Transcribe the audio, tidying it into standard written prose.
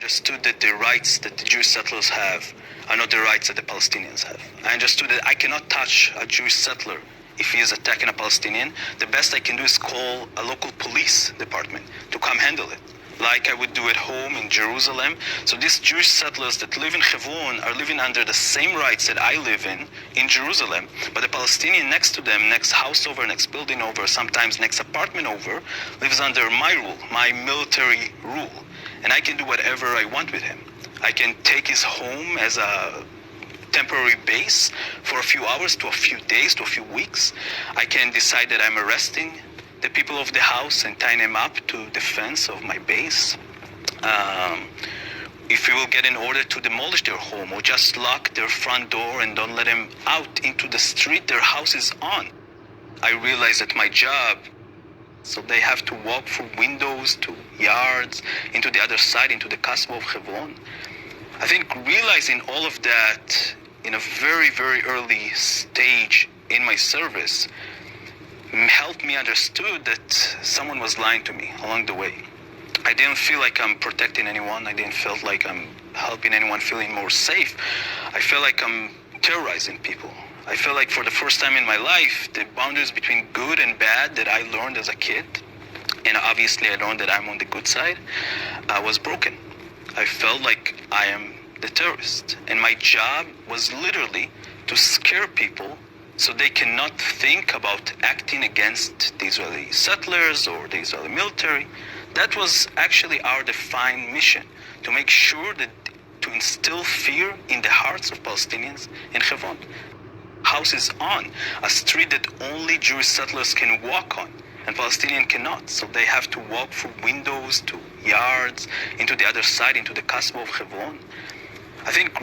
Understood that the rights that the Jewish settlers have are not the rights that the Palestinians have. I understood that I cannot touch a Jewish settler if he is attacking a Palestinian. The best I can do is call a local police department to come handle it, like I would do at home in Jerusalem. So these Jewish settlers that live in Hebron are living under the same rights that I live in Jerusalem, but the Palestinian next to them, next house over, next building over, sometimes next apartment over, lives under my rule, my military rule. And I can do whatever I want with him. I can take his home as a temporary base for a few hours to a few days to a few weeks. I can decide that I'm arresting the people of the house and tying them up to the fence of my base. If we will get an order to demolish their home or just lock their front door and don't let them out into the street their house is on. I realize that my job, so they have to walk through windows to yards, into the other side, into the Casbah of Hebron. I think realizing all of that in a very, very early stage in my service helped me understood that someone was lying to me along the way. I didn't feel like I'm protecting anyone. I didn't feel like I'm helping anyone feeling more safe. I feel like I'm terrorizing people. I feel like for the first time in my life, the boundaries between good and bad that I learned as a kid, and obviously I learned that I'm on the good side, was broken. I felt like I am the terrorist. And my job was literally to scare people so they cannot think about acting against the Israeli settlers or the Israeli military. That was actually our defined mission, to make sure that to instill fear in the hearts of Palestinians in Hebron. House is on a street that only Jewish settlers can walk on, and Palestinians cannot. So they have to walk through windows to yards, into the other side, into the Casbah of Hebron. I think